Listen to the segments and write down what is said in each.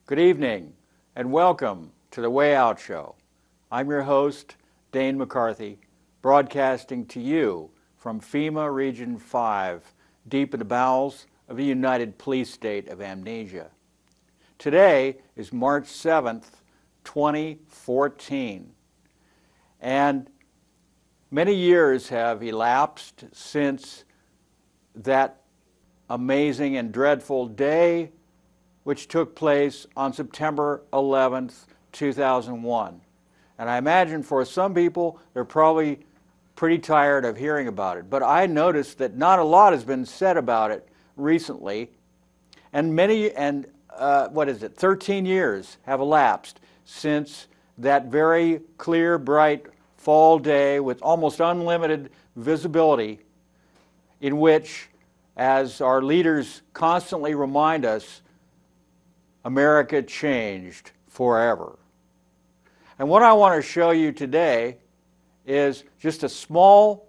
Good evening and welcome to the Way Out Show. I'm your host, Dane McCarthy, broadcasting to you from FEMA Region 5, deep in the bowels of the United Police State of Amnesia. Today is March 7th, 2014, and many years have elapsed since that amazing and dreadful day which took place on September 11th, 2001. And I imagine for some people, they're probably pretty tired of hearing about it. But I noticed that not a lot has been said about it recently. And 13 years have elapsed since that very clear, bright fall day with almost unlimited visibility, in which, as our leaders constantly remind us, America changed forever. And what I want to show you today is just a small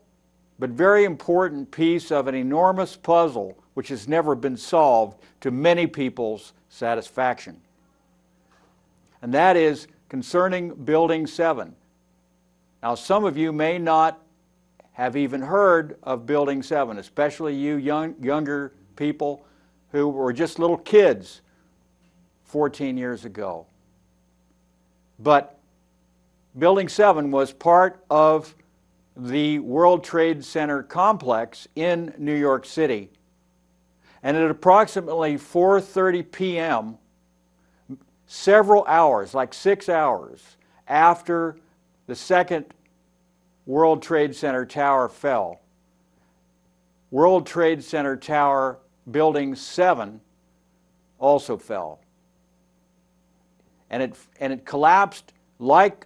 but very important piece of an enormous puzzle which has never been solved to many people's satisfaction. And that is concerning Building 7. Now, some of you may not have even heard of Building 7, especially you younger people who were just little kids 14 years ago. But Building 7 was part of the World Trade Center complex in New York City. And at approximately 4:30 p.m., several hours, like 6 hours, after the second World Trade Center tower fell, World Trade Center Tower Building 7 also fell. And it collapsed like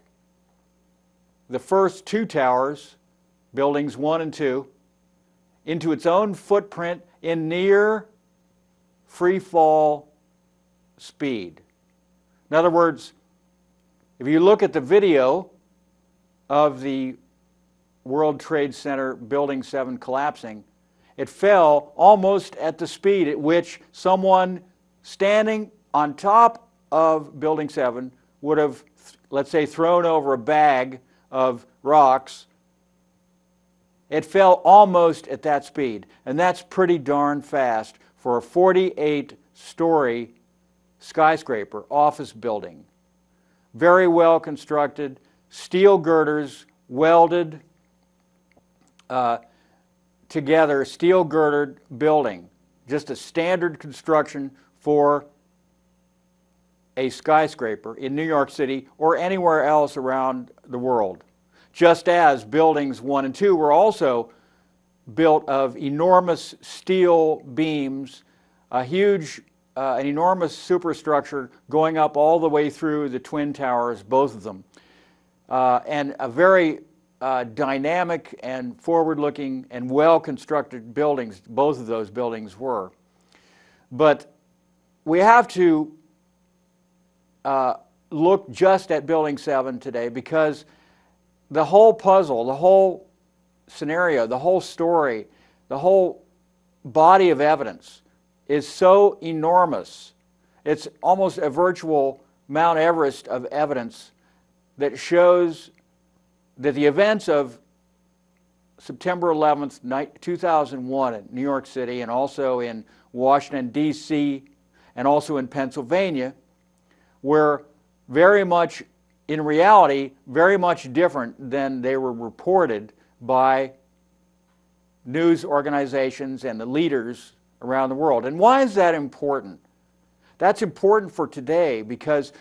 the first two towers, Buildings 1 and 2, into its own footprint in near free fall speed. In other words, if you look at the video of the World Trade Center Building 7 collapsing, it fell almost at the speed at which someone standing on top of Building 7 would have, let's say, thrown over a bag of rocks. It fell almost at that speed, and that's pretty darn fast for a 48-story skyscraper office building. Very well constructed, steel girders welded together, steel girdered building. Just a standard construction for a skyscraper in New York City or anywhere else around the world. Just as Buildings 1 and 2 were also built of enormous steel beams, an enormous superstructure going up all the way through the Twin Towers, both of them, and a very dynamic and forward-looking and well-constructed buildings, both of those buildings were. But we have to look just at Building 7 today, because the whole puzzle, the whole scenario, the whole story, the whole body of evidence is so enormous. It's almost a virtual Mount Everest of evidence that shows that the events of September 11th, 2001 in New York City, and also in Washington, D.C., and also in Pennsylvania, were very much, in reality, very much different than they were reported by news organizations and the leaders around the world. And why is that important? That's important for today because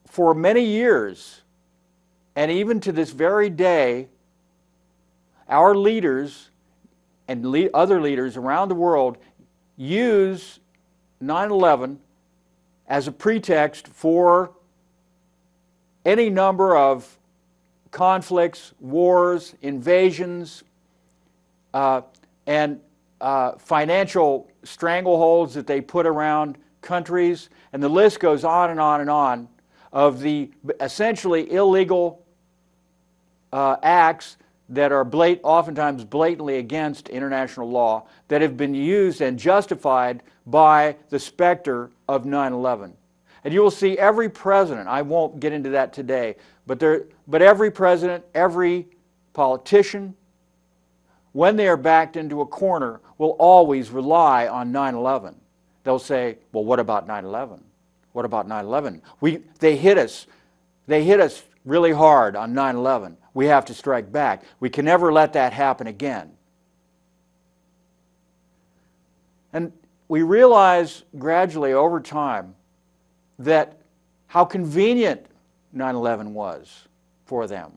for many years, and even to this very day, our leaders and other leaders around the world use 9/11 as a pretext for any number of conflicts, wars, invasions, and financial strangleholds that they put around countries, and the list goes on and on and on of the essentially illegal acts that are oftentimes blatantly against international law that have been used and justified by the specter of 9/11. And you will see every president, I won't get into that today, but every president, every politician, when they are backed into a corner, will always rely on 9/11. They'll say, well, what about 9/11? What about 9/11? They hit us really hard on 9/11. We have to strike back. We can never let that happen again. And we realize gradually over time that how convenient 9/11 was for them.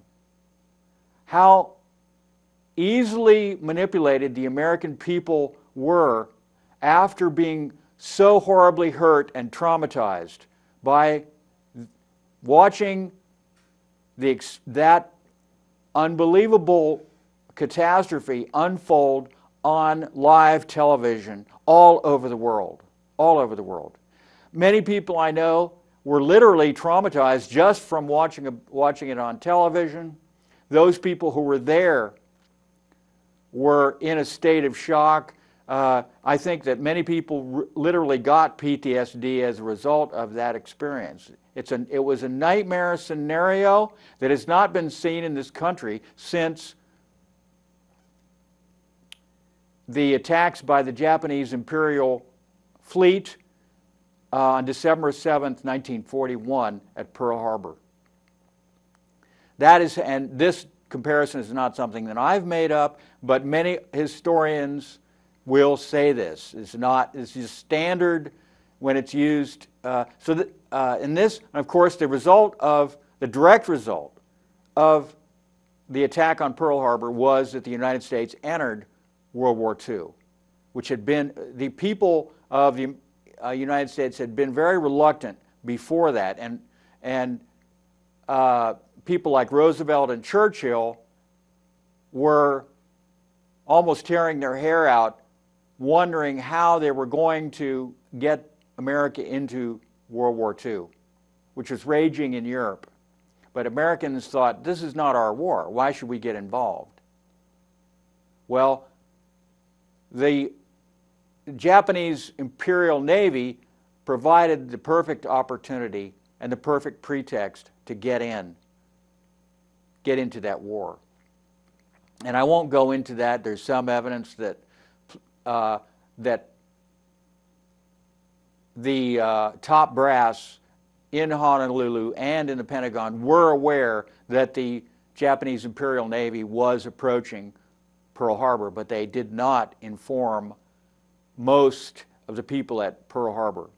How easily manipulated the American people were after being so horribly hurt and traumatized by watching that unbelievable catastrophe unfold on live television all over the world. All over the world. Many people I know were literally traumatized just from watching it on television. Those people who were there were in a state of shock. I think that many people literally got PTSD as a result of that experience. It was a nightmare scenario that has not been seen in this country since the attacks by the Japanese Imperial Fleet on December 7th, 1941 at Pearl Harbor. And this comparison is not something that I've made up, but many historians will say this. It's just standard when it's used. In this, of course, the direct result of the attack on Pearl Harbor was that the United States entered World War II, which had been, the people of the United States had been very reluctant before that, and people like Roosevelt and Churchill were almost tearing their hair out, wondering how they were going to get America into World War II, which was raging in Europe. But Americans thought, this is not our war. Why should we get involved? Well, the Japanese Imperial Navy provided the perfect opportunity and the perfect pretext to get into that war. And I won't go into that. There's some evidence that the top brass in Honolulu and in the Pentagon were aware that the Japanese Imperial Navy was approaching Pearl Harbor, but they did not inform most of the people at Pearl Harbor.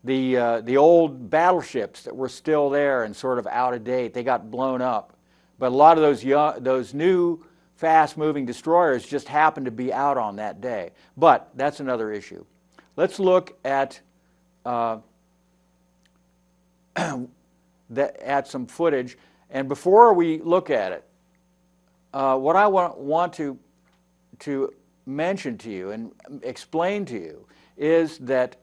The old battleships that were still there and sort of out of date, they got blown up. But a lot of those new fast-moving destroyers just happened to be out on that day. But that's another issue. Let's look at some footage. And before we look at it, what I want to mention to you and explain to you is that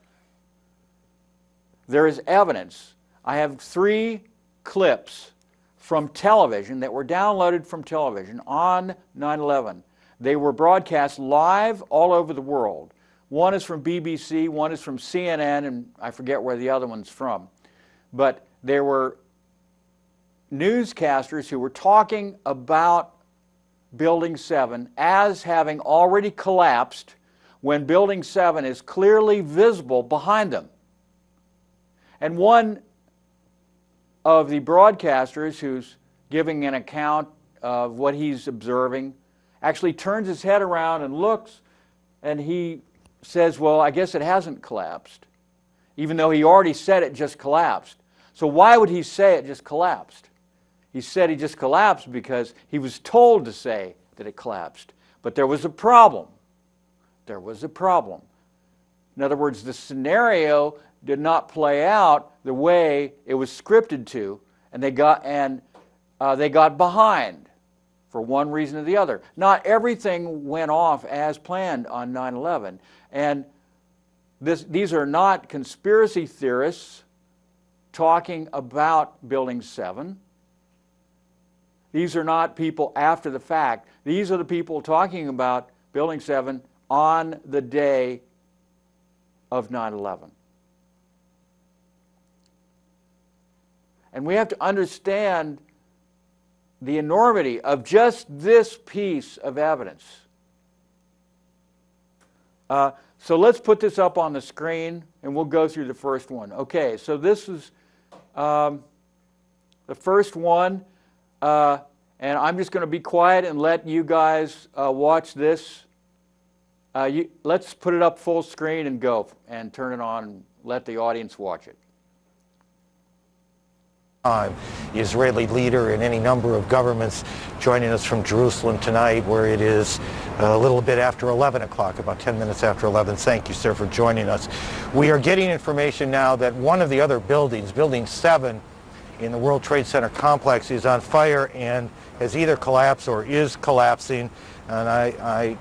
there is evidence. I have 3 clips from television that were downloaded from television on 9/11. They were broadcast live all over the world. One is from BBC, one is from CNN, and I forget where the other one's from. But there were newscasters who were talking about Building 7 as having already collapsed when Building 7 is clearly visible behind them. And one of the broadcasters who's giving an account of what he's observing actually turns his head around and looks, and he says, well, I guess it hasn't collapsed, even though he already said it just collapsed. So why would he say it just collapsed? He said he just collapsed because he was told to say that it collapsed. But there was a problem. There was a problem. In other words, the scenario did not play out the way it was scripted to, and they got behind for one reason or the other. Not everything went off as planned on 9/11, and these are not conspiracy theorists talking about Building 7. These are not people after the fact. These are the people talking about Building 7 on the day of 9/11. And we have to understand the enormity of just this piece of evidence. So let's put this up on the screen, and we'll go through the first one. Okay, so this is the first one, and I'm just going to be quiet and let you guys watch this. Let's put it up full screen and go, and turn it on and let the audience watch it. The Israeli leader and any number of governments joining us from Jerusalem tonight, where it is a little bit after 11 o'clock, about 10 minutes after 11. Thank you, sir, for joining us. We are getting information now that one of the other buildings, Building 7 in the World Trade Center complex, is on fire and has either collapsed or is collapsing. And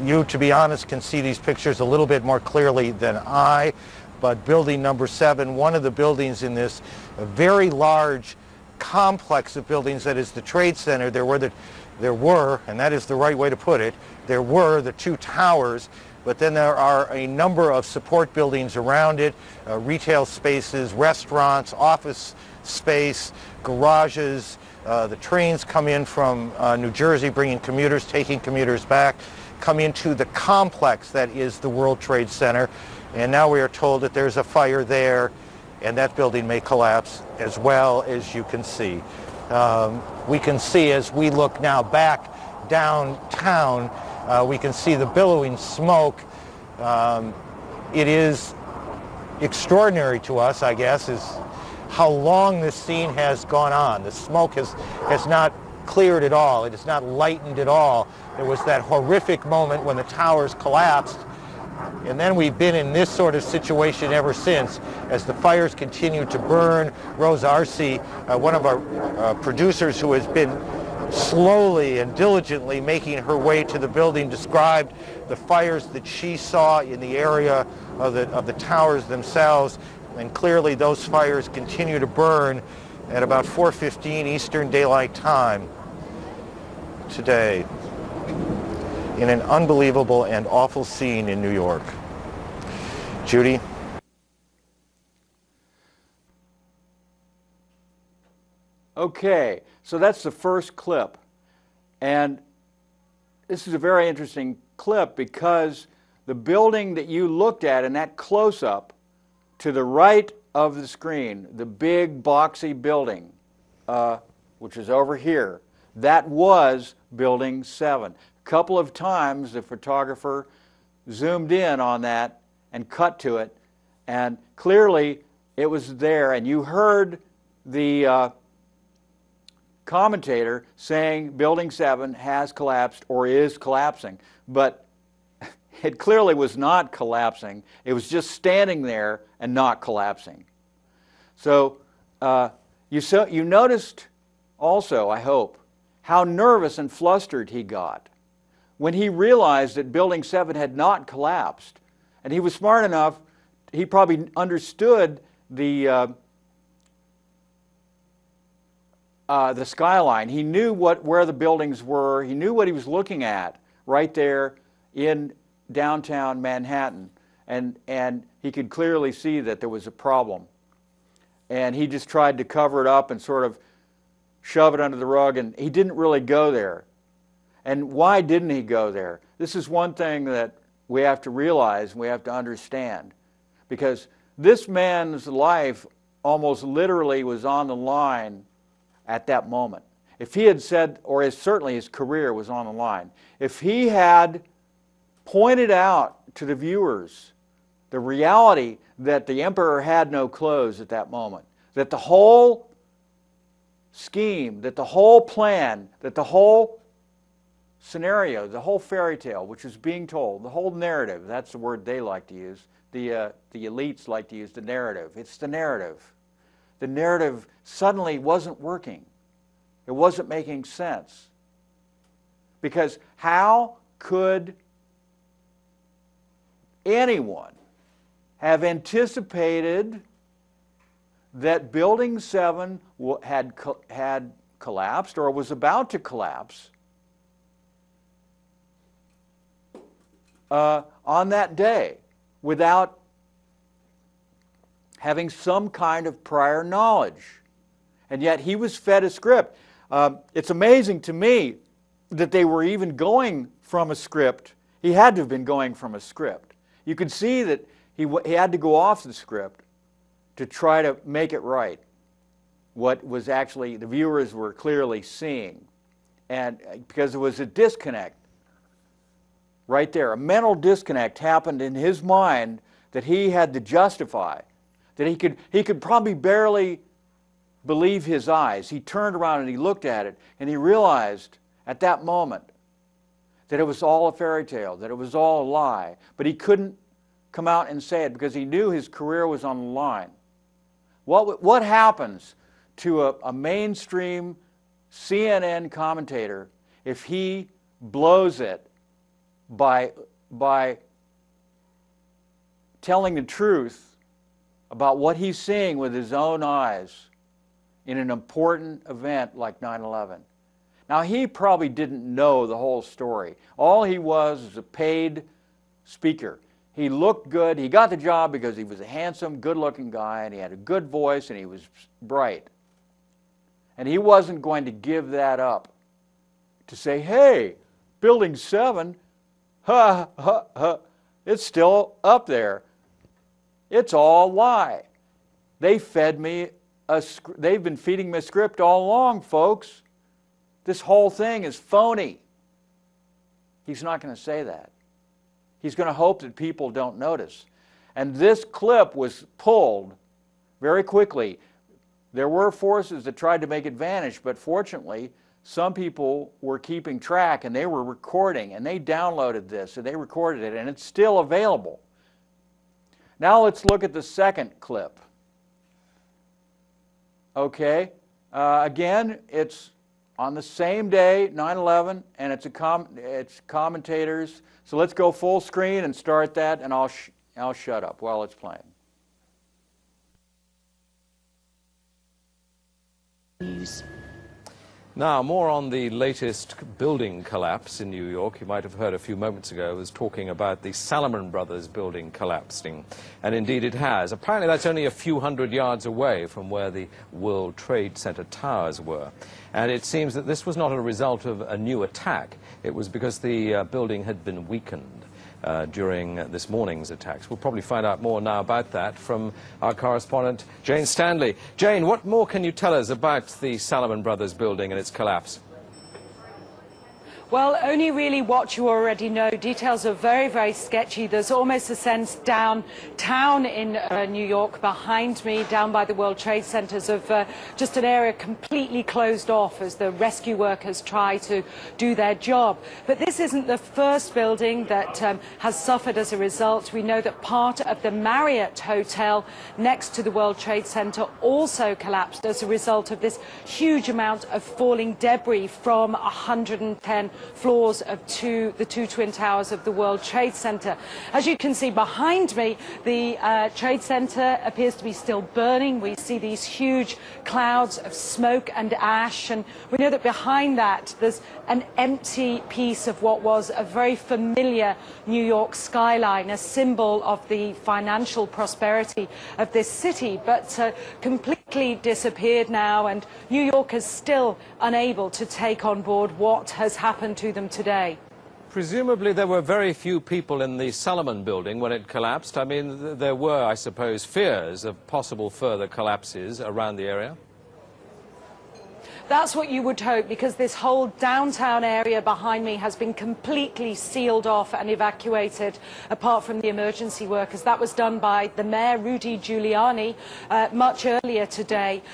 you, to be honest, can see these pictures a little bit more clearly than I. But building number 7, one of the buildings in this very large complex of buildings that is the Trade Center, there were, and that is the right way to put it, there were the 2 towers, but then there are a number of support buildings around it, retail spaces, restaurants, office space, garages. The trains come in from New Jersey, bringing commuters, taking commuters back, come into the complex that is the World Trade Center. And now we are told that there's a fire there, and that building may collapse as well, as you can see. We can see, as we look now back downtown, we can see the billowing smoke. It is extraordinary to us, I guess, is how long this scene has gone on. The smoke has not cleared at all. It has not lightened at all. There was that horrific moment when the towers collapsed. And then we've been in this sort of situation ever since, as the fires continue to burn. Rose Arce, one of our producers who has been slowly and diligently making her way to the building, described the fires that she saw in the area of the towers themselves. And clearly those fires continue to burn at about 4:15 Eastern Daylight Time today, in an unbelievable and awful scene in New York. Judy? Okay, so that's the first clip. And this is a very interesting clip because the building that you looked at in that close-up to the right of the screen, the big boxy building, which is over here, that was Building 7. A couple of times the photographer zoomed in on that and cut to it, and clearly it was there, and you heard the commentator saying Building 7 has collapsed or is collapsing, but it clearly was not collapsing. It was just standing there and not collapsing. So you noticed also, I hope, how nervous and flustered he got when he realized that Building 7 had not collapsed. And he was smart enough, he probably understood the skyline. He knew where the buildings were. He knew what he was looking at right there in downtown Manhattan. And he could clearly see that there was a problem. And he just tried to cover it up and sort of shove it under the rug, and he didn't really go there. And why didn't he go there? This is one thing that we have to realize, we have to understand. Because this man's life almost literally was on the line at that moment. If he had said, or certainly his career was on the line, if he had pointed out to the viewers the reality that the emperor had no clothes at that moment, that the whole scheme, that the whole plan, that the whole scenario, the whole fairy tale which is being told, the whole narrative, that's the word they like to use, the elites like to use the narrative. It's the narrative. The narrative suddenly wasn't working. It wasn't making sense. Because how could anyone have anticipated that Building 7 had collapsed or was about to collapse on that day without having some kind of prior knowledge. And yet he was fed a script. It's amazing to me that they were even going from a script. He had to have been going from a script. You could see that he had to go off the script to try to make it right. What was actually, the viewers were clearly seeing. And because there was a disconnect right there, a mental disconnect happened in his mind that he had to justify, that he could probably barely believe his eyes. He turned around and he looked at it, and he realized at that moment that it was all a fairy tale, that it was all a lie. But he couldn't come out and say it because he knew his career was on the line. What happens to a mainstream CNN commentator if he blows it by telling the truth about what he's seeing with his own eyes in an important event like 9/11? Now, he probably didn't know the whole story. All he was a paid speaker. He looked good. He got the job because he was a handsome, good-looking guy, and he had a good voice, and he was bright. And he wasn't going to give that up to say, hey, Building 7, it's still up there. It's all a lie. They fed me they've been feeding me a script all along, folks. This whole thing is phony. He's not going to say that. He's going to hope that people don't notice. And this clip was pulled very quickly. There were forces that tried to make it vanish, but fortunately, some people were keeping track, and they were recording, and they downloaded this, and they recorded it, and it's still available. Now let's look at the second clip. Okay, again, it's on the same day, 9/11, and it's commentators. So let's go full screen and start that, and I'll shut up while it's playing. News. Now, more on the latest building collapse in New York. You might have heard a few moments ago I was talking about the Salomon Brothers building collapsing, and indeed it has. Apparently that's only a few hundred yards away from where the World Trade Center towers were. And it seems that this was not a result of a new attack. It was because the building had been weakened during this morning's attacks. We'll probably find out more now about that from our correspondent, Jane Stanley. Jane, what more can you tell us about the Salomon Brothers building and its collapse? Well, only really what you already know. Details are very, very sketchy. There's almost a sense downtown in New York behind me, down by the World Trade Centers, of just an area completely closed off as the rescue workers try to do their job. But this isn't the first building that has suffered as a result. We know that part of the Marriott Hotel next to the World Trade Center also collapsed as a result of this huge amount of falling debris from 110 floors of the two twin towers of the World Trade Center. As you can see behind me, the Trade Center appears to be still burning. We see these huge clouds of smoke and ash, and we know that behind that there's an empty piece of what was a very familiar New York skyline, a symbol of the financial prosperity of this city, but completely disappeared now, and New York is still unable to take on board what has happened to them today. Presumably there were very few people in the Salomon building when it collapsed. I mean, there were, I suppose, fears of possible further collapses around the area. That's what you would hope, because this whole downtown area behind me has been completely sealed off and evacuated, apart from the emergency workers. That was done by the mayor, Rudy Giuliani, much earlier today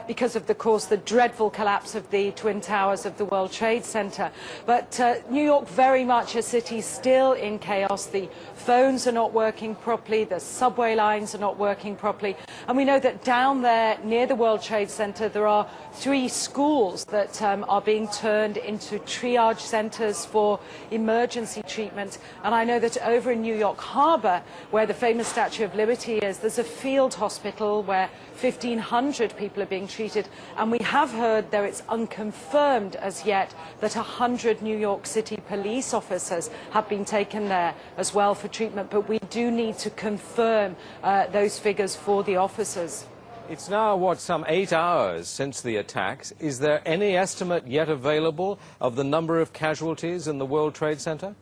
because of, course, the dreadful collapse of the Twin Towers of the World Trade Center. But New York, very much a city still in chaos. The phones are not working properly, the subway lines are not working properly. And we know that down there near the World Trade Center there are 3 schools schools that are being turned into triage centers for emergency treatment. And I know that over in New York Harbor, where the famous Statue of Liberty is, there's a field hospital where 1,500 people are being treated. And we have heard, though it's unconfirmed as yet, that 100 New York City police officers have been taken there as well for treatment. But we do need to confirm those figures for the officers. It's now, what, some 8 hours since the attacks. Is there any estimate yet available of the number of casualties in the World Trade Center?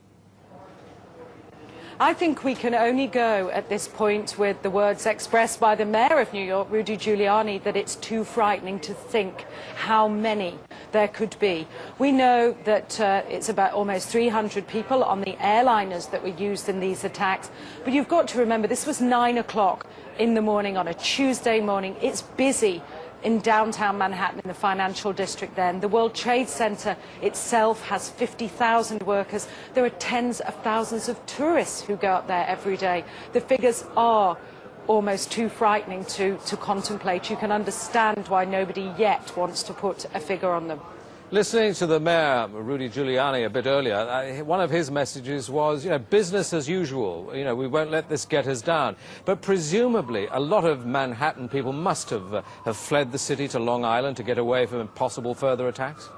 I think we can only go at this point with the words expressed by the mayor of New York, Rudy Giuliani, that it's too frightening to think how many there could be. We know that it's about almost 300 people on the airliners that were used in these attacks. But you've got to remember, this was 9 o'clock in the morning on a Tuesday morning. It's busy in downtown Manhattan, in the financial district then. The World Trade Center itself has 50,000 workers. There are tens of thousands of tourists who go up there every day. The figures are almost too frightening to contemplate. You can understand why nobody yet wants to put a figure on them. Listening to the mayor, Rudy Giuliani, a bit earlier, one of his messages was, business as usual. We won't let this get us down. But presumably, a lot of Manhattan people must have fled the city to Long Island to get away from possible further attacks?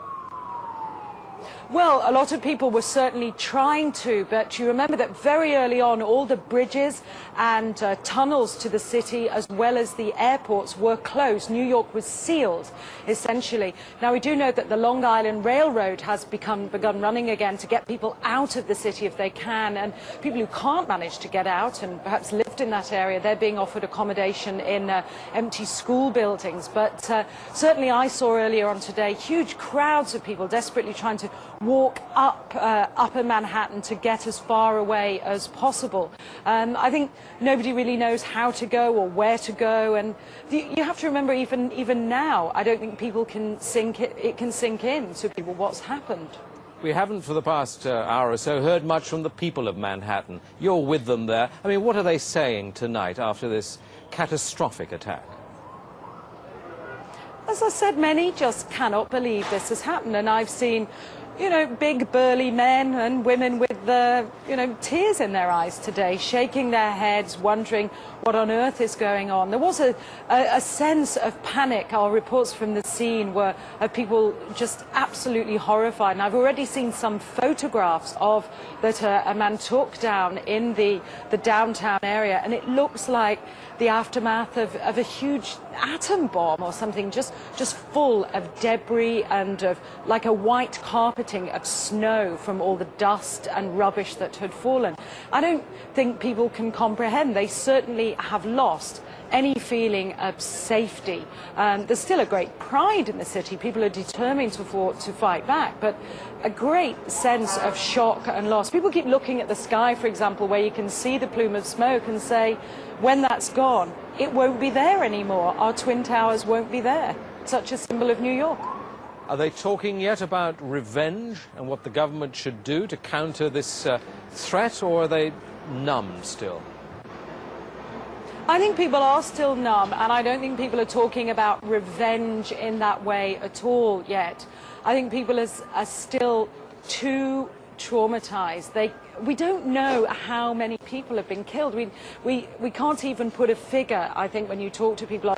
Well, a lot of people were certainly trying to, but you remember that very early on, all the bridges and tunnels to the city, as well as the airports, were closed. New York was sealed, essentially. Now, we do know that the Long Island Railroad has begun running again to get people out of the city if they can, and people who can't manage to get out and perhaps lived in that area, they're being offered accommodation in empty school buildings. But certainly I saw earlier on today huge crowds of people desperately trying to walk up Upper Manhattan to get as far away as possible. I think nobody really knows how to go or where to go, and you have to remember even now, I don't think people can sink in to people what's happened. We haven't for the past hour or so heard much from the people of Manhattan. You're with them there. I mean, what are they saying tonight after this catastrophic attack? As I said, many just cannot believe this has happened, and I've seen big burly men and women with tears in their eyes today, shaking their heads, wondering what on earth is going on. There was a sense of panic. Our reports from the scene were of people just absolutely horrified. And I've already seen some photographs of that a man took down in the downtown area, and it looks like the aftermath of a huge atom bomb or something, just full of debris and of like a white carpeting of snow from all the dust and rubbish that had fallen. I don't think people can comprehend. They certainly have lost any feeling of safety. There's still a great pride in the city. People are determined to fight back, but a great sense of shock and loss. People keep looking at the sky, for example, where you can see the plume of smoke, and say, when that's gone, it won't be there anymore. Our Twin Towers won't be there. Such a symbol of New York. Are they talking yet about revenge and what the government should do to counter this threat, or are they numb still? I think people are still numb, and I don't think people are talking about revenge in that way at all yet. I think people are still too traumatized. We don't know how many people have been killed. We can't even put a figure. I think when you talk to people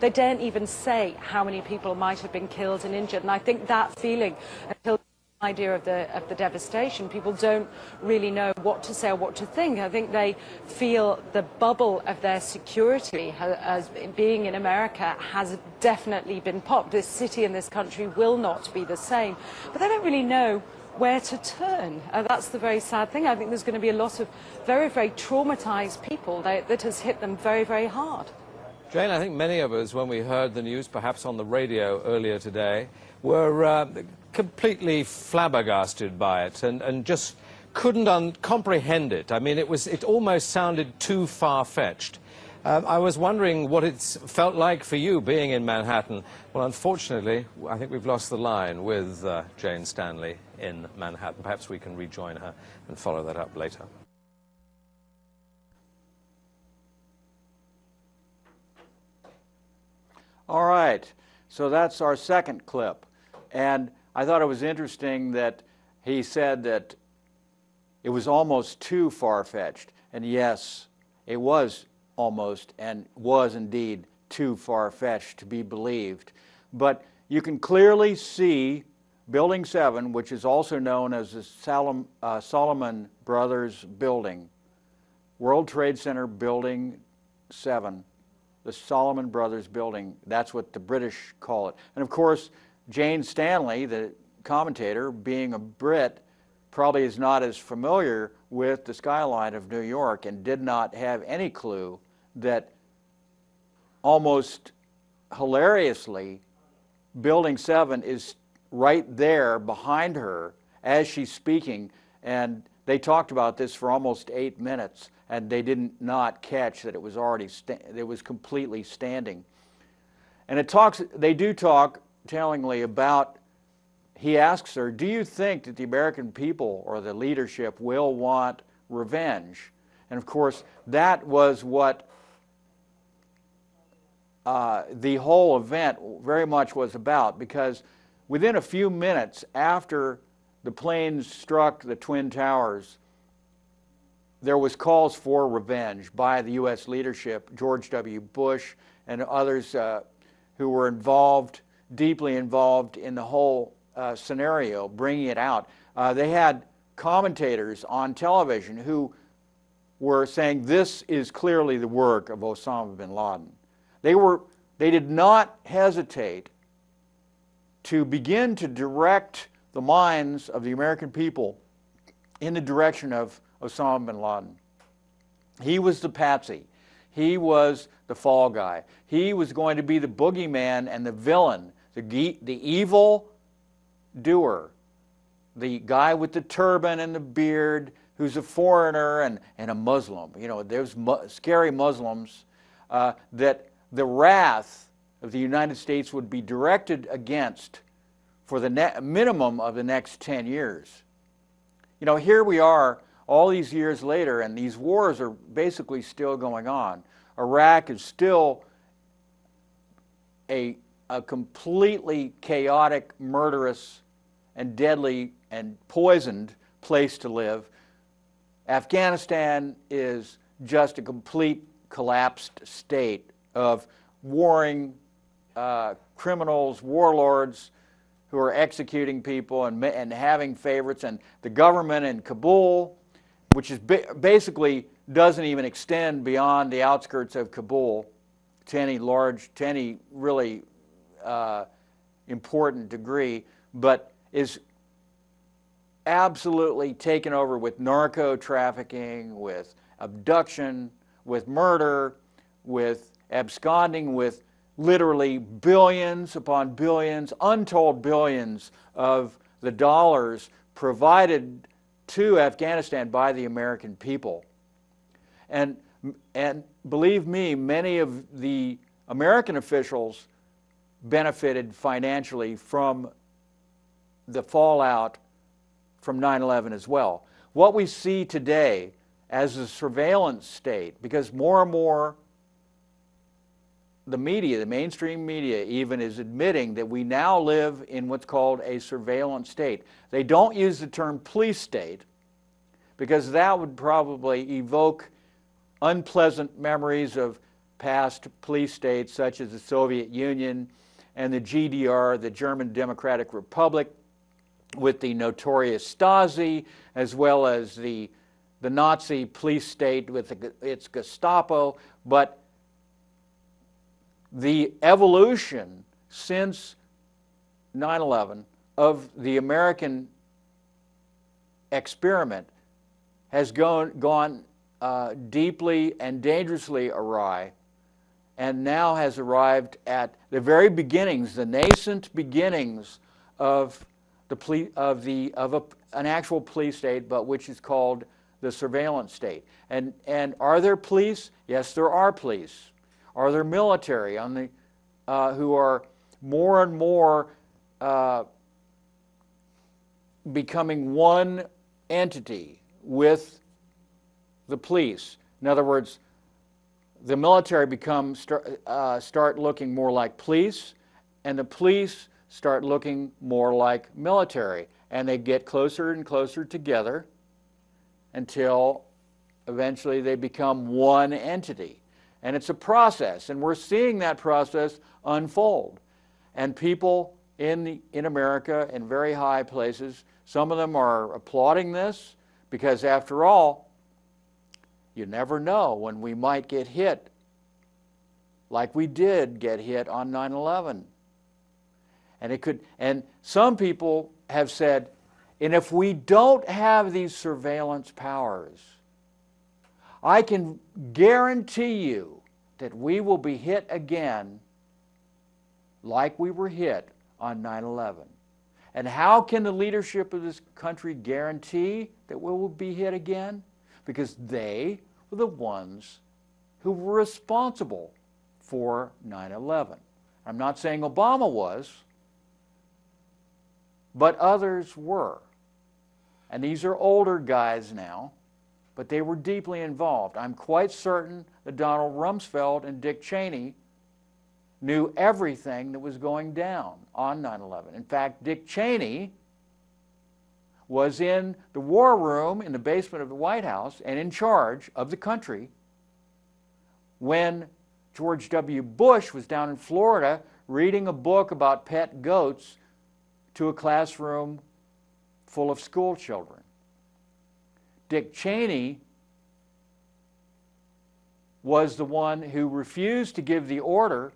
they daren't even say how many people might have been killed and injured. And I think that feeling, until the idea of the devastation, people don't really know what to say or what to think. I think they feel the bubble of their security as being in America has definitely been popped. This city and this country will not be the same. But they don't really know where to turn. That's the very sad thing. I think there's going to be a lot of very, very traumatized people that has hit them very, very hard. Jane, I think many of us, when we heard the news, perhaps on the radio earlier today, were completely flabbergasted by it and just couldn't comprehend it. I mean, it almost sounded too far-fetched. I was wondering what it's felt like for you being in Manhattan. Well, unfortunately, I think we've lost the line with Jane Stanley in Manhattan. Perhaps we can rejoin her and follow that up later. All right. So that's our second clip. And I thought it was interesting that he said that it was almost too far-fetched. And yes, it was almost and was indeed too far-fetched to be believed. But you can clearly see Building 7, which is also known as the Salomon Brothers Building, World Trade Center Building 7, the Salomon Brothers Building. That's what the British call it. And of course, Jane Stanley, the commentator, being a Brit, probably is not as familiar with the skyline of New York and did not have any clue that almost hilariously, Building 7 is right there behind her as she's speaking, and they talked about this for almost 8 minutes, and they did not catch that it was already it was completely standing. And they do talk tellingly about, he asks her, do you think that the American people or the leadership will want revenge? And of course, that was what the whole event very much was about, because within a few minutes after the planes struck the Twin Towers, there was calls for revenge by the U.S. leadership, George W. Bush and others who were involved, deeply involved in the whole scenario, bringing it out. They had commentators on television who were saying this is clearly the work of Osama bin Laden. They did not hesitate to begin to direct the minds of the American people in the direction of Osama bin Laden. He was the patsy. He was the fall guy. He was going to be the boogeyman and the villain, the evil doer, the guy with the turban and the beard who's a foreigner and a Muslim. You know, there's scary Muslims that the wrath of the United States would be directed against for the minimum of the next 10 years. You know, here we are all these years later, and these wars are basically still going on. Iraq is still a completely chaotic, murderous, and deadly and poisoned place to live. Afghanistan is just a complete collapsed state of warring criminals, warlords who are executing people and having favorites, and the government in Kabul, which is basically doesn't even extend beyond the outskirts of Kabul to any really important degree, but is absolutely taken over with narco trafficking, with abduction, with murder, with absconding, with literally billions upon billions, untold billions of the dollars provided to Afghanistan by the American people. And believe me, many of the American officials benefited financially from the fallout from 9/11 as well. What we see today as a surveillance state, because more and more the media, the mainstream media even, is admitting that we now live in what's called a surveillance state. They don't use the term police state because that would probably evoke unpleasant memories of past police states such as the Soviet Union and the GDR, the German Democratic Republic, with the notorious Stasi, as well as the Nazi police state with its Gestapo. But the evolution since 9/11 of the American experiment has gone deeply and dangerously awry, and now has arrived at the very beginnings, the nascent beginnings of an actual police state, but which is called the surveillance state. And are there police? Yes, there are police. Are there military who are more and more becoming one entity with the police? In other words, the military start looking more like police, and the police start looking more like military, and they get closer and closer together until eventually they become one entity. And it's a process, and we're seeing that process unfold. And people in America in very high places, some of them are applauding this because, after all, you never know when we might get hit like we did get hit on 9/11. And some people have said, and if we don't have these surveillance powers, I can guarantee you that we will be hit again like we were hit on 9/11. And how can the leadership of this country guarantee that we will be hit again? Because they were the ones who were responsible for 9/11. I'm not saying Obama was, but others were. And these are older guys now, but they were deeply involved. I'm quite certain that Donald Rumsfeld and Dick Cheney knew everything that was going down on 9/11. In fact, Dick Cheney was in the war room in the basement of the White House and in charge of the country when George W. Bush was down in Florida reading a book about pet goats to a classroom full of school children. Dick Cheney was the one who refused to give the order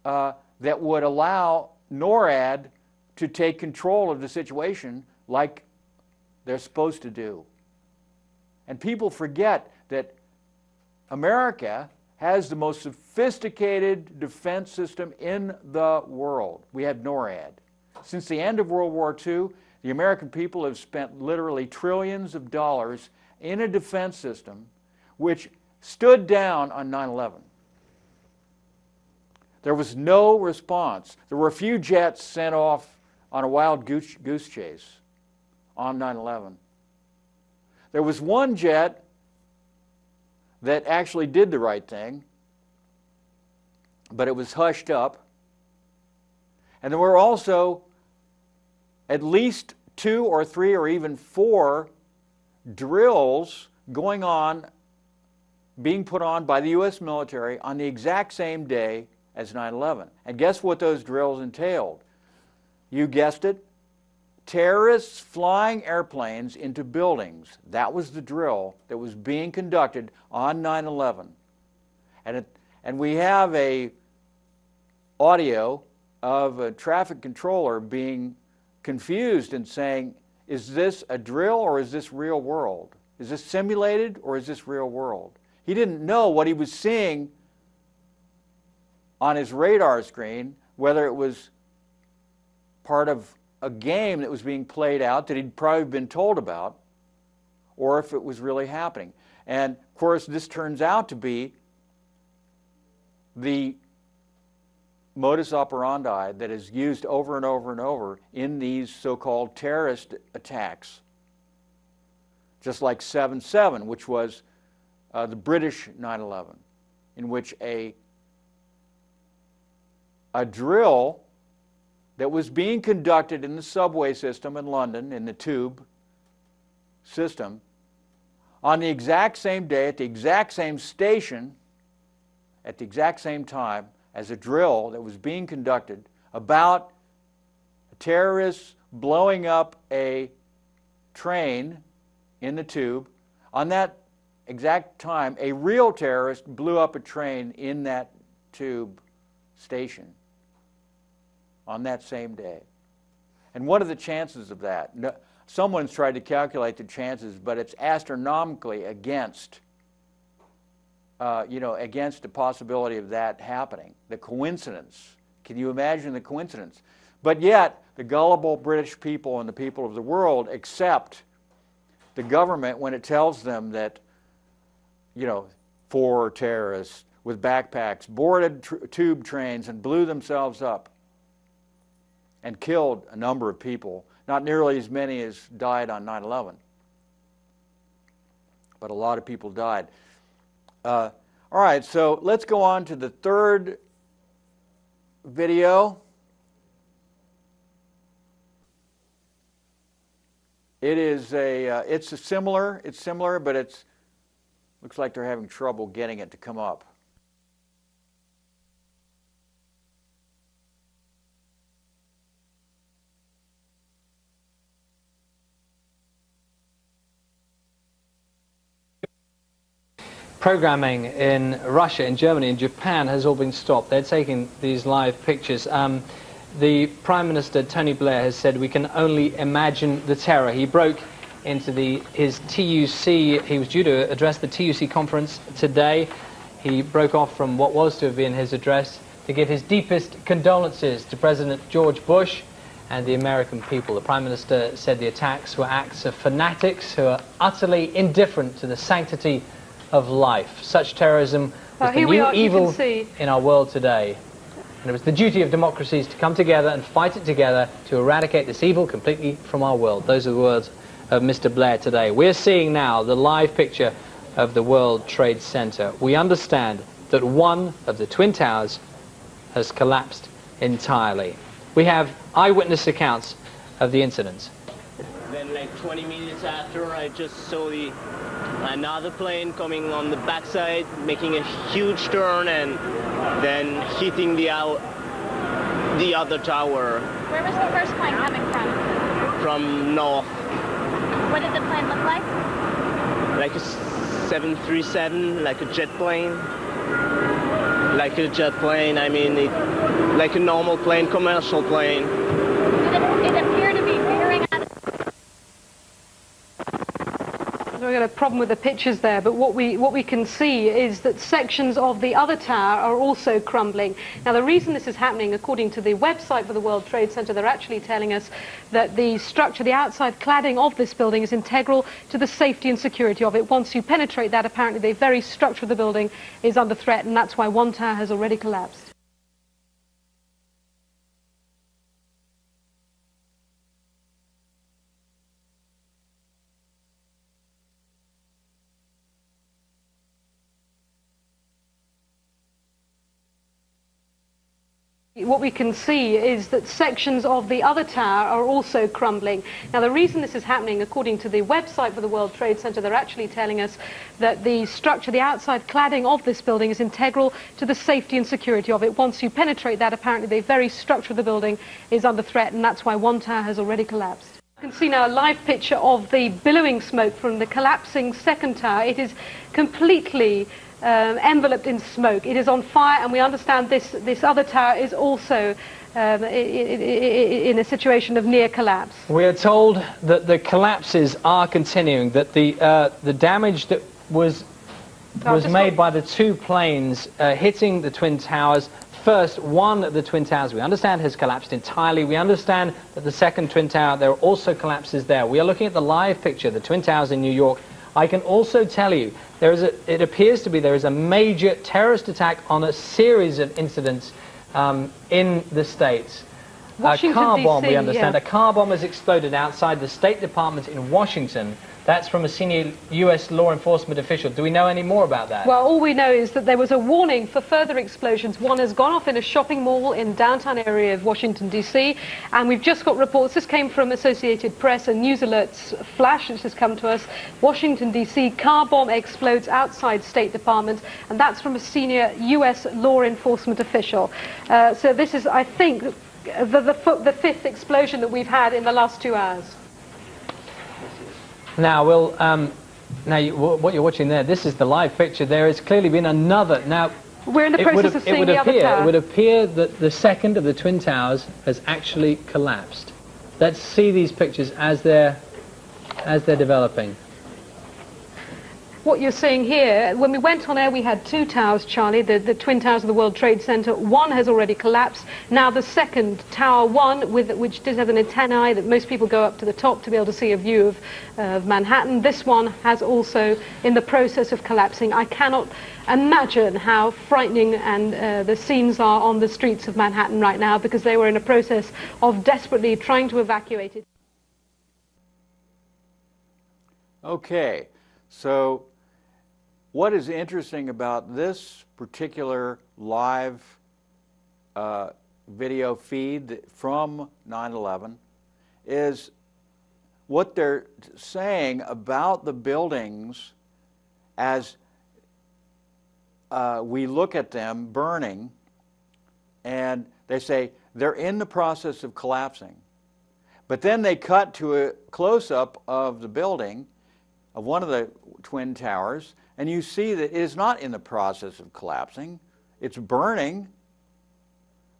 that would allow NORAD to take control of the situation like they're supposed to do. And people forget that America has the most sophisticated defense system in the world. We have NORAD. Since the end of World War II, the American people have spent literally trillions of dollars in a defense system which stood down on 9/11. There was no response. There were a few jets sent off on a wild goose chase on 9/11. There was one jet that actually did the right thing, but it was hushed up. And there were also at least 2 or 3 or even 4 drills going on, being put on by the U.S. military on the exact same day as 9/11. And guess what those drills entailed? You guessed it, terrorists flying airplanes into buildings. That was the drill that was being conducted on 9/11. And we have a audio of a traffic controller being confused and saying, is this a drill or is this real world? Is this simulated or is this real world? He didn't know what he was seeing on his radar screen, whether it was part of a game that was being played out that he'd probably been told about, or if it was really happening. And of course, this turns out to be the modus operandi that is used over and over and over in these so-called terrorist attacks. Just like 7/7, which was the British 9/11, in which a drill that was being conducted in the subway system in London, in the tube system, on the exact same day, at the exact same station, at the exact same time as a drill that was being conducted about terrorists blowing up a train in the tube. On that exact time, a real terrorist blew up a train in that tube station on that same day. And what are the chances of that? No, someone's tried to calculate the chances, but it's astronomically against against the possibility of that happening. The coincidence. Can you imagine the coincidence? But yet, the gullible British people and the people of the world accept the government when it tells them that, 4 terrorists with backpacks boarded tube trains and blew themselves up and killed a number of people, not nearly as many as died on 9/11, but a lot of people died. All right, so let's go on to the third video. It's similar, but it's looks like they're having trouble getting it to come up. Programming in Russia, in Germany, in Japan has all been stopped. They're taking these live pictures. The Prime Minister, Tony Blair, has said we can only imagine the terror. He broke into his TUC. He was due to address the TUC conference today. He broke off from what was to have been his address to give his deepest condolences to President George Bush and the American people. The Prime Minister said the attacks were acts of fanatics who are utterly indifferent to the sanctity of life. Such terrorism is the new evil in our world today. And it was the duty of democracies to come together and fight it together to eradicate this evil completely from our world. Those are the words of Mr. Blair today. We're seeing now the live picture of the World Trade Center. We understand that one of the Twin Towers has collapsed entirely. We have eyewitness accounts of the incidents. Then like 20 minutes after, I just saw another plane coming on the backside, making a huge turn and then hitting the other tower. Where was the first plane coming from? From north. What did the plane look like? Like a 737, like a jet plane. Like a jet plane, I mean, like a normal plane, commercial plane. Did it appear to be veering out of... We've got a problem with the pictures there, but what we can see is that sections of the other tower are also crumbling. Now, the reason this is happening, according to the website for the World Trade Center, they're actually telling us that the structure, the outside cladding of this building is integral to the safety and security of it. Once you penetrate that, apparently the very structure of the building is under threat, and that's why one tower has already collapsed. What we can see is that sections of the other tower are also crumbling. Now, the reason this is happening, according to the website for the World Trade Center, they're actually telling us that the structure, the outside cladding of this building is integral to the safety and security of it. Once you penetrate that, apparently the very structure of the building is under threat, and that's why one tower has already collapsed. You can see now a live picture of the billowing smoke from the collapsing second tower. It is completely enveloped in smoke. It is on fire, and we understand this other tower is also in a situation of near collapse. We are told that the collapses are continuing, that the damage that was made by the two planes hitting the Twin Towers. First, one of the Twin Towers, we understand, has collapsed entirely. We understand that the second Twin Tower, there are also collapses there. We are looking at the live picture, the Twin Towers in New York. I can also tell you it appears to be there is a major terrorist attack on a series of incidents in the States. A car bomb, we understand. Yeah. A car bomb has exploded outside the State Department in Washington. That's from a senior U.S. law enforcement official. Do we know any more about that? Well, all we know is that there was a warning for further explosions. One has gone off in a shopping mall in downtown area of Washington, D.C., and we've just got reports. This came from Associated Press, and News Alert's flash, which has come to us. Washington, D.C., car bomb explodes outside State Department, and that's from a senior U.S. law enforcement official. So this is, I think, the fifth explosion that we've had in the last 2 hours. Now, what you're watching there, this is the live picture. There has clearly been another. Now, we're in the process of seeing the other tower. It would appear that the second of the Twin Towers has actually collapsed. Let's see these pictures as they're developing. What you're seeing here, when we went on air, we had two towers, Charlie, the Twin Towers of the World Trade Center. One has already collapsed. Now the second, Tower 1, which does have an antennae that most people go up to the top to be able to see a view of Manhattan, this one has also in the process of collapsing. I cannot imagine how frightening and the scenes are on the streets of Manhattan right now, because they were in a process of desperately trying to evacuate it. Okay, so what is interesting about this particular live video feed from 9/11 is what they're saying about the buildings as we look at them burning, and they say they're in the process of collapsing. But then they cut to a close-up of the building, of one of the Twin Towers, and you see that it is not in the process of collapsing. It's burning,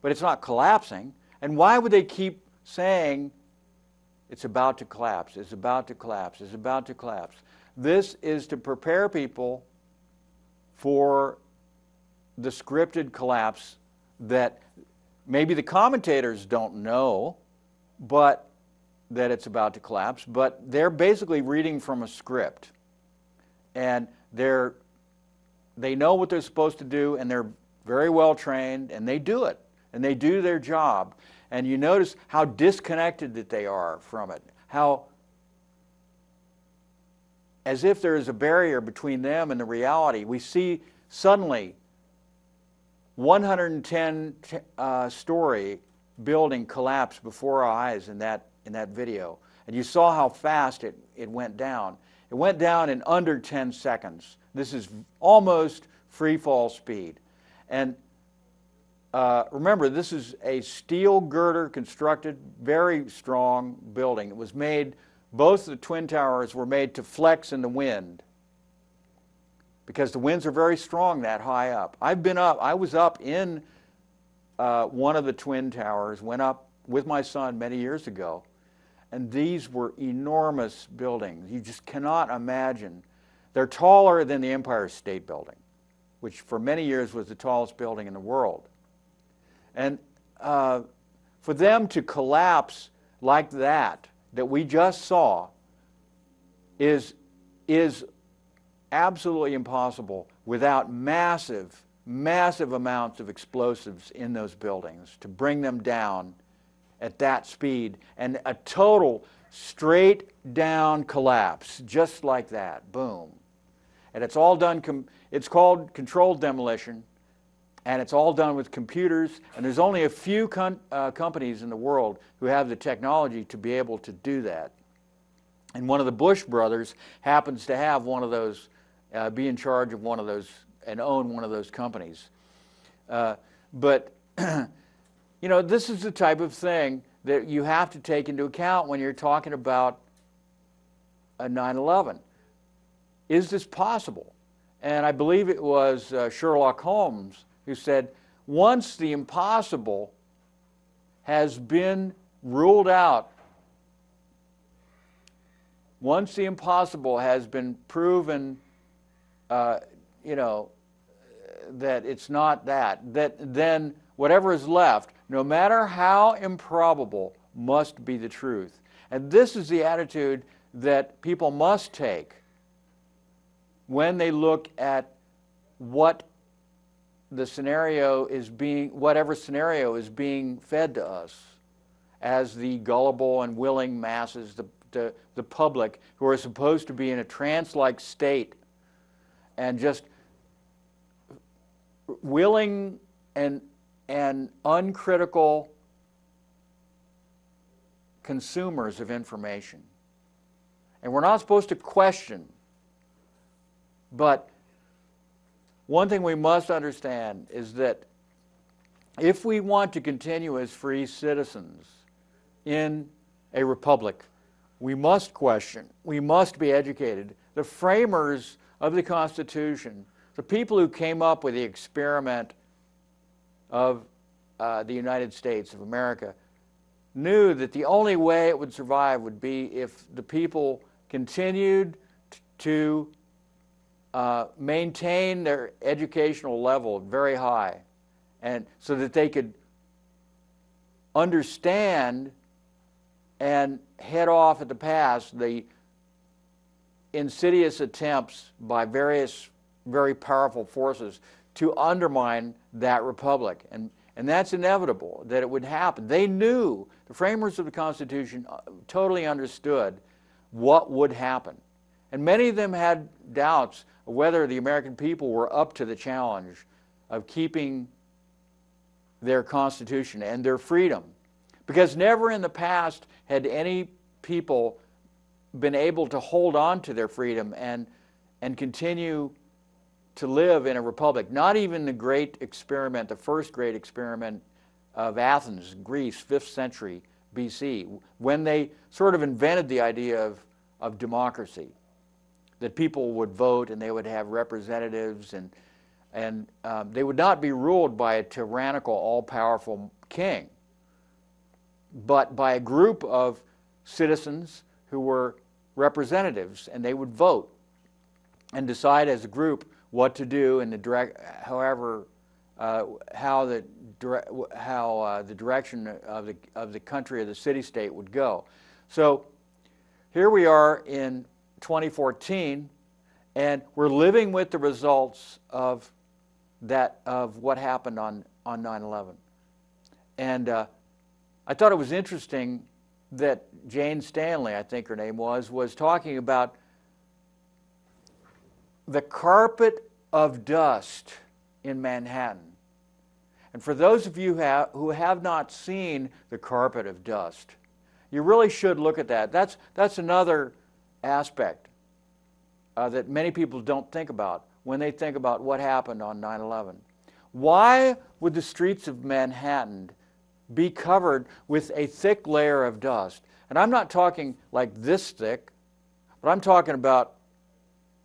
but it's not collapsing. And why would they keep saying it's about to collapse, it's about to collapse, it's about to collapse? This is to prepare people for the scripted collapse that maybe the commentators don't know, but that it's about to collapse, but they're basically reading from a script. And they know what they're supposed to do, and they're very well trained, and they do it, and they do their job. And you notice how disconnected that they are from it, how as if there is a barrier between them and the reality. We see suddenly 110-story building collapse before our eyes in that video. And you saw how fast it went down. It went down in under 10 seconds. This is almost free fall speed. And remember, this is a steel girder constructed, very strong building. It was made, both the Twin Towers were made to flex in the wind, because the winds are very strong that high up. I was up in one of the Twin Towers, went up with my son many years ago, and these were enormous buildings. You just cannot imagine. They're taller than the Empire State Building, which for many years was the tallest building in the world. And for them to collapse like that we just saw is absolutely impossible without massive amounts of explosives in those buildings to bring them down at that speed, and a total straight down collapse just like that, boom. And it's all done, it's called controlled demolition, and it's all done with computers, and there's only a few companies in the world who have the technology to be able to do that. And one of the Bush brothers happens to have one of those, be in charge of one of those and own one of those companies. But you know, this is the type of thing that you have to take into account when you're talking about a 9/11. Is this possible? And I believe it was Sherlock Holmes who said, once the impossible has been ruled out, once the impossible has been proven, you know, that it's not that then whatever is left, no matter how improbable, must be the truth. And this is the attitude that people must take when they look at what the scenario is being, whatever scenario is being fed to us as the gullible and willing masses, the public, who are supposed to be in a trance-like state and just willing and uncritical consumers of information. And we're not supposed to question, but one thing we must understand is that if we want to continue as free citizens in a republic, we must question, we must be educated. The framers of the Constitution, the people who came up with the experiment of the United States of America, knew that the only way it would survive would be if the people continued to maintain their educational level very high, and so that they could understand and head off at the pass the insidious attempts by various very powerful forces to undermine that republic. And that's inevitable, that it would happen. They knew, the framers of the Constitution totally understood what would happen. And many of them had doubts of whether the American people were up to the challenge of keeping their Constitution and their freedom. Because never in the past had any people been able to hold on to their freedom and continue to live in a republic. Not even the great experiment, the first great experiment of Athens, Greece, 5th century BC, when they sort of invented the idea of democracy, that people would vote and they would have representatives and they would not be ruled by a tyrannical, all-powerful king, but by a group of citizens who were representatives, and they would vote and decide as a group what to do in the how the direction of the country or the city-state would go. So here we are in 2014, and we're living with the results of what happened on 9/11. And I thought it was interesting that Jane Stanley, I think her name was talking about the carpet of dust in Manhattan. And for those of you who have not seen the carpet of dust, you really should look at that. That's another aspect that many people don't think about when they think about what happened on 9/11. Why would the streets of Manhattan be covered with a thick layer of dust? And I'm not talking like this thick, but I'm talking about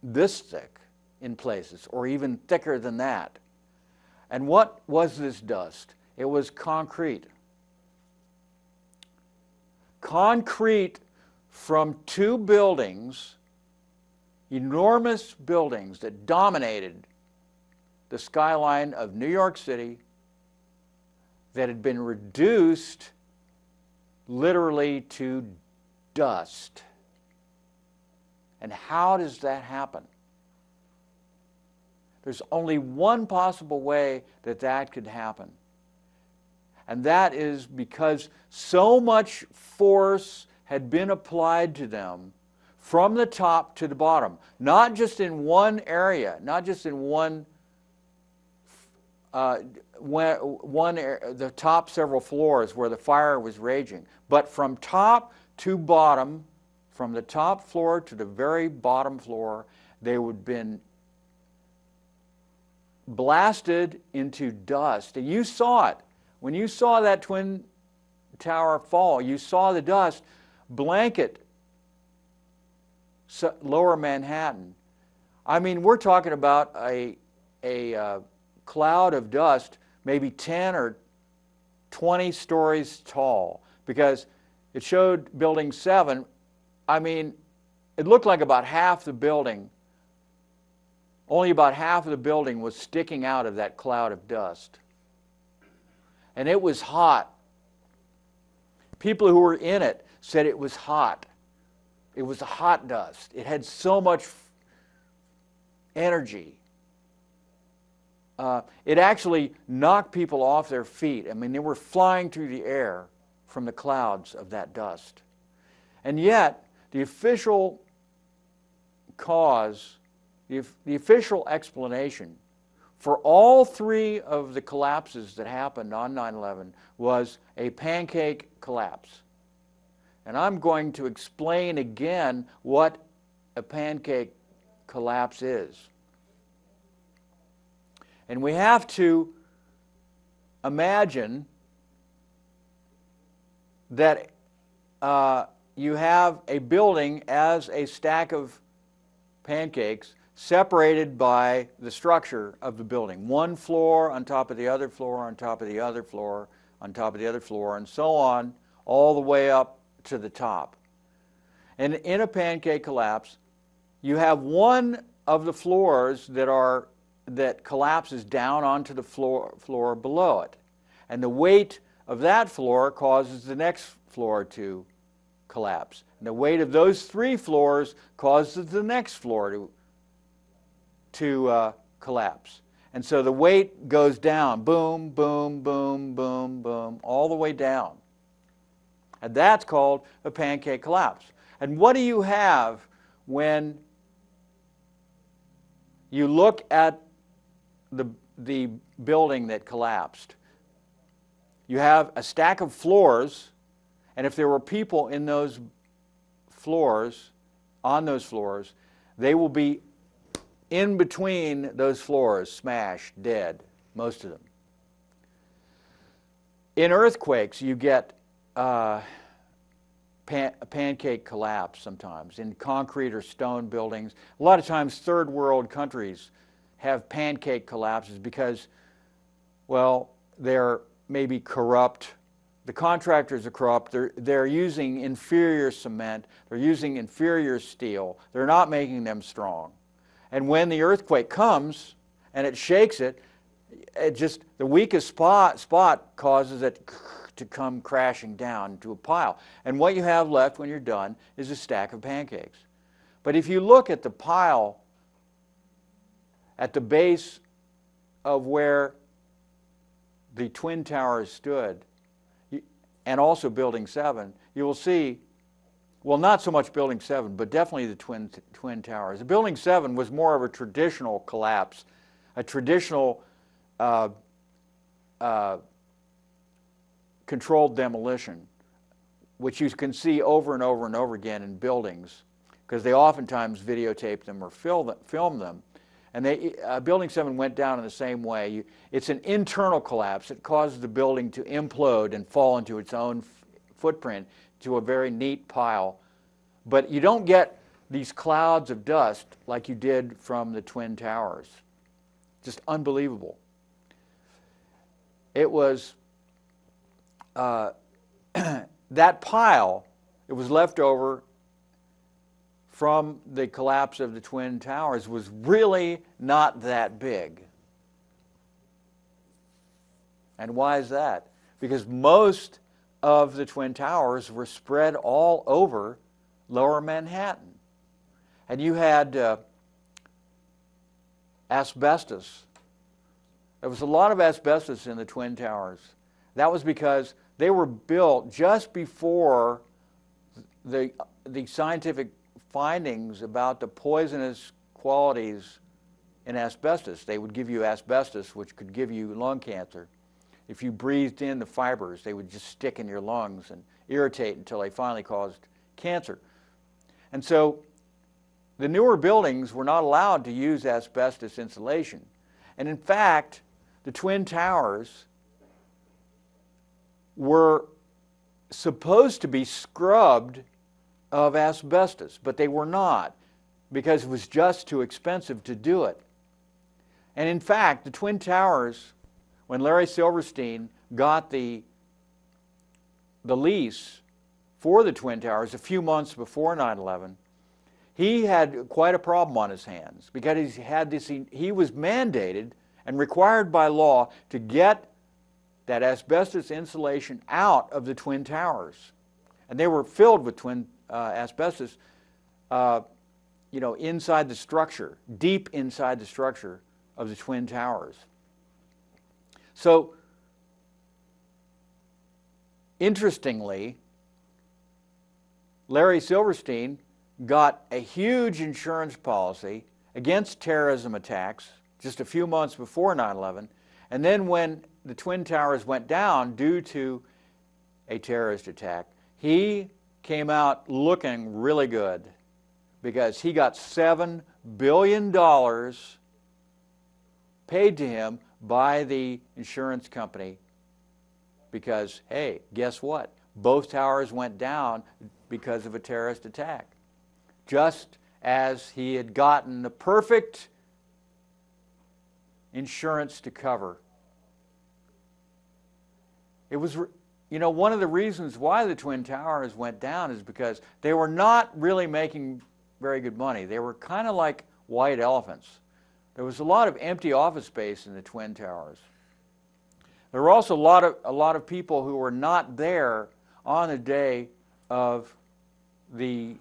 this thick in places, or even thicker than that. And what was this dust? It was concrete. Concrete from two buildings, enormous buildings that dominated the skyline of New York City, that had been reduced literally to dust. And how does that happen? There's only one possible way that that could happen. And that is because so much force had been applied to them from the top to the bottom. Not just in one area, not just in the top several floors where the fire was raging, but from top to bottom, from the top floor to the very bottom floor, they would have been blasted into dust. And you saw it. When you saw that Twin Tower fall, you saw the dust blanket lower Manhattan. I mean, we're talking about a cloud of dust, maybe 10 or 20 stories tall, because it showed Building 7. I mean, it looked like about half the building, only about half of the building was sticking out of that cloud of dust. And it was hot. People who were in it said it was hot. It was a hot dust. It had so much energy. It actually knocked people off their feet. I mean, they were flying through the air from the clouds of that dust. And yet, the official cause, the official explanation for all three of the collapses that happened on 9/11 was a pancake collapse. And I'm going to explain again what a pancake collapse is. And we have to imagine that you have a building as a stack of pancakes separated by the structure of the building. One floor on top of the other floor, on top of the other floor, on top of the other floor, and so on, all the way up to the top. And in a pancake collapse, you have one of the floors that collapses down onto the floor below it. And the weight of that floor causes the next floor to collapse. And the weight of those three floors causes the next floor to collapse. And so the weight goes down, boom, boom, boom, boom, boom, all the way down. And that's called a pancake collapse. And what do you have when you look at the building that collapsed? you have a stack of floors, and if there were people in those floors, on those floors, they will be in between those floors, smashed, dead, most of them. In earthquakes, you get a pancake collapse sometimes in concrete or stone buildings. A lot of times third world countries have pancake collapses because, well, they're maybe corrupt. The contractors are corrupt. They're using inferior cement. They're using inferior steel. They're not making them strong. And when the earthquake comes and it shakes it, the weakest spot causes it to come crashing down to a pile. And what you have left when you're done is a stack of pancakes. But if you look at the pile at the base of where the Twin Towers stood, and also Building 7, you will see, well, not so much Building 7, but definitely the Twin Towers. Building 7 was more of a traditional collapse, a traditional controlled demolition, which you can see over and over and over again in buildings, because they oftentimes videotape them or film them. And Building 7 went down in the same way. It's an internal collapse. It causes the building to implode and fall into its own footprint to a very neat pile. But you don't get these clouds of dust like you did from the Twin Towers. Just unbelievable. It was that pile, it was left over from the collapse of the Twin Towers, was really not that big. And why is that? Because most of the Twin Towers were spread all over Lower Manhattan. And you had asbestos. There was a lot of asbestos in the Twin Towers. That was because they were built just before the scientific findings about the poisonous qualities in asbestos. They would give you asbestos, which could give you lung cancer. If you breathed in the fibers, they would just stick in your lungs and irritate until they finally caused cancer. And so the newer buildings were not allowed to use asbestos insulation. And in fact, the Twin Towers were supposed to be scrubbed of asbestos, but they were not, because it was just too expensive to do it. And in fact, the Twin Towers, when Larry Silverstein got the lease for the Twin Towers a few months before 9/11, he had quite a problem on his hands, because he was mandated and required by law to get that asbestos insulation out of the Twin Towers. And they were filled with asbestos, inside the structure, deep inside the structure of the Twin Towers. So, interestingly, Larry Silverstein got a huge insurance policy against terrorism attacks just a few months before 9/11, and then when the Twin Towers went down due to a terrorist attack, he came out looking really good, because he got $7 billion paid to him by the insurance company, because, hey, guess what? Both towers went down because of a terrorist attack. Just as he had gotten the perfect insurance to cover. It was, one of the reasons why the Twin Towers went down is because they were not really making very good money. They were kind of like white elephants. There was a lot of empty office space in the Twin Towers. There were also a lot of people who were not there on the day of the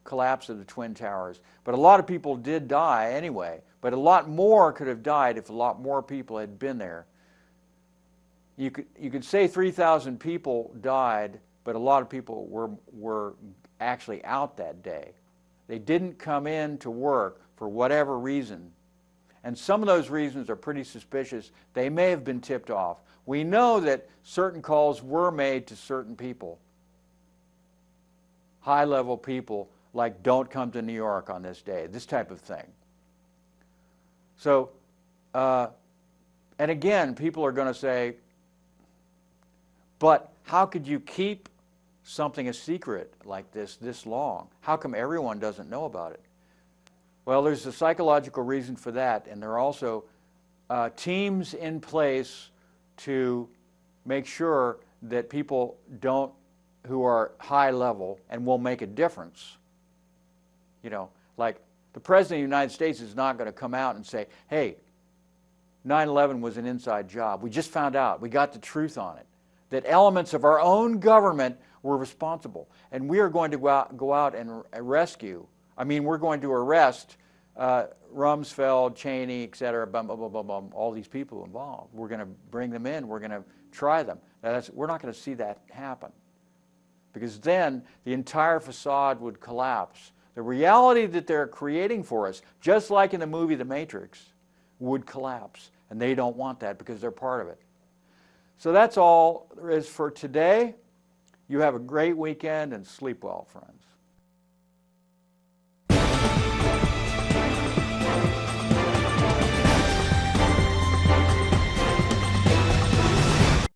collapse of the Twin Towers. But a lot of people did die anyway. But a lot more could have died if a lot more people had been there. You could say 3,000 people died, but a lot of people were actually out that day. They didn't come in to work for whatever reason. And some of those reasons are pretty suspicious. They may have been tipped off. We know that certain calls were made to certain people, high-level people, like don't come to New York on this day, this type of thing. So, and again, people are going to say, but how could you keep something a secret like this long? How come everyone doesn't know about it? Well, there's a psychological reason for that, and there are also teams in place to make sure that people don't, who are high level and will make a difference. You know, like the President of the United States is not going to come out and say, hey, 9/11 was an inside job. We just found out. We got the truth on it. That elements of our own government were responsible. And we are going to go out and rescue. I mean, we're going to arrest Rumsfeld, Cheney, et cetera, bum, bum, bum, bum, bum, all these people involved. We're going to bring them in. We're going to try them. We're not going to see that happen. Because then the entire facade would collapse. The reality that they're creating for us, just like in the movie The Matrix, would collapse. And they don't want that because they're part of it. So that's all there is for today. You have a great weekend and sleep well, friends.